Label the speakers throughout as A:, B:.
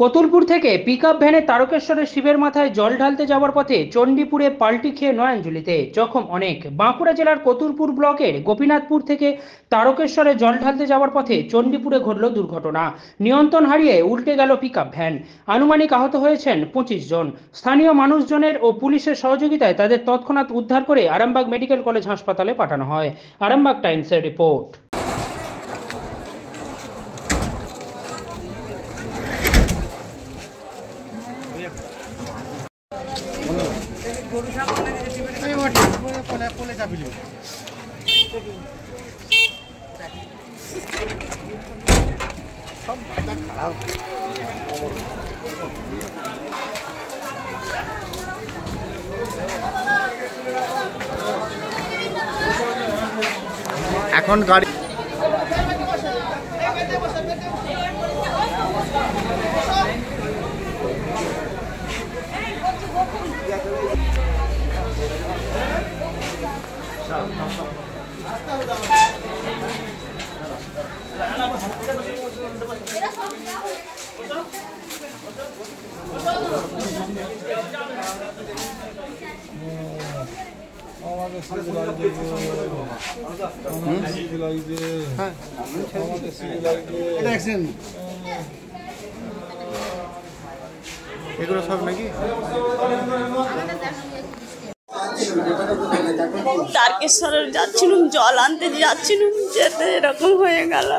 A: কতুলপুর থেকে পিকআপ ভ্যানে তারকেশ্বরের শিবের মাথায় জল ঢালতে যাওয়ার পথে চণ্ডীপুরে পাল্টি খেয়ে নয়াঞ্জলিতে জখম অনেক। বাঁকুড়া জেলার কতুলপুর ব্লকের গোপীনাথপুর থেকে তারকেশ্বরে জল ঢালতে যাওয়ার পথে চণ্ডীপুরে ঘটল দুর্ঘটনা। নিয়ন্ত্রণ হারিয়ে উল্টে গেল পিকআপ ভ্যান। আনুমানিক আহত হয়েছেন 25 জন। স্থানীয় মানুষজনের ও পুলিশের সহযোগিতায় তাদের তৎক্ষণাৎ উদ্ধার করে আরামবাগ মেডিকেল কলেজ হাসপাতালে পাঠানো হয়। আরামবাগ টাইমসের রিপোর্ট।
B: এখন গাড়ি এগুলো সব নাকি
C: তারকেশ্বরে যাচ্ছিলাম, জল আনতে যাচ্ছিলাম, যেতে এরকম হয়ে গেল।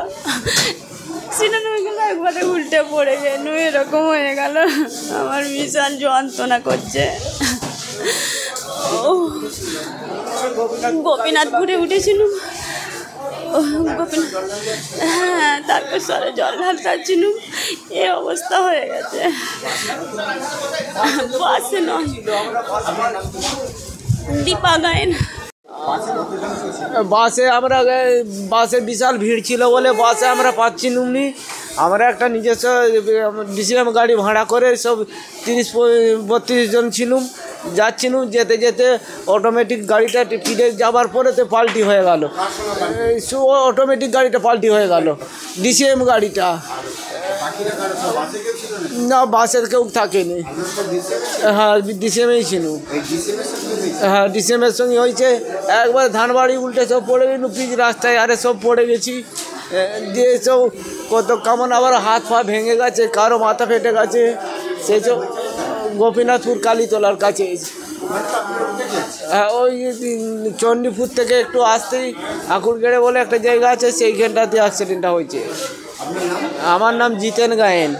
C: সিনেমাগুলো একবারে উল্টে পড়ে গেল, এরকম হয়ে গেল। আমার ভীষণ যন্ত্রণা করছে। গোপীনাথপুরে উঠেছিলাম, হ্যাঁ, তারকেশ্বরে জল ঢালতে যাচ্ছিলাম, এ অবস্থা হয়ে গেছে। বাসে নয়, দীপা গায়েন।
D: বাসে বিশাল ভিড় ছিল বলে বাসে আমরা পাচ্ছি নুমনি। আমরা একটা নিজস্ব ডিসিএম গাড়ি ভাড়া করে সব 30-32 জন ছিলুম, যাচ্ছিলুম। যেতে যেতে অটোমেটিক গাড়িটা ফিরে যাবার পরে তো পাল্টি হয়ে গেল। অটোমেটিক গাড়িটা পাল্টি হয়ে গেল, ডিসিএম গাড়িটা। না, বাসের কেউ থাকেনি। হ্যাঁ, ডিসিএমেই ছিল। হ্যাঁ, ডিসিএমের সঙ্গে হয়েছে। একবার ধানবাড়ি উল্টে সব পড়ে গেল, পিচ রাস্তায় আরে সব পড়ে গেছি। দিয়ে সব কত কেমন আবার হাত পা ভেঙে গেছে, কারো মাথা ফেটে গেছে। সেসব গোপীনাথপুর কালীতলার কাছে। হ্যাঁ, ওই চণ্ডীপুর থেকে একটু আসতেই আকুরগেড়ে বলে একটা জায়গা আছে, সেইখানটাতে অ্যাক্সিডেন্টটা হয়েছে। আমার নাম জিতেন গায়েন।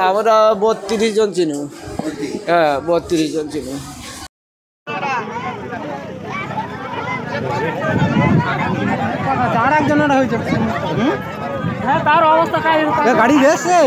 D: আমরা 32 জন ছিল। হ্যাঁ, 32 জন ছিল।
B: আর একজনের হয়েছে,
A: হ্যাঁ, তার অবস্থা
B: গাড়ি গেছে।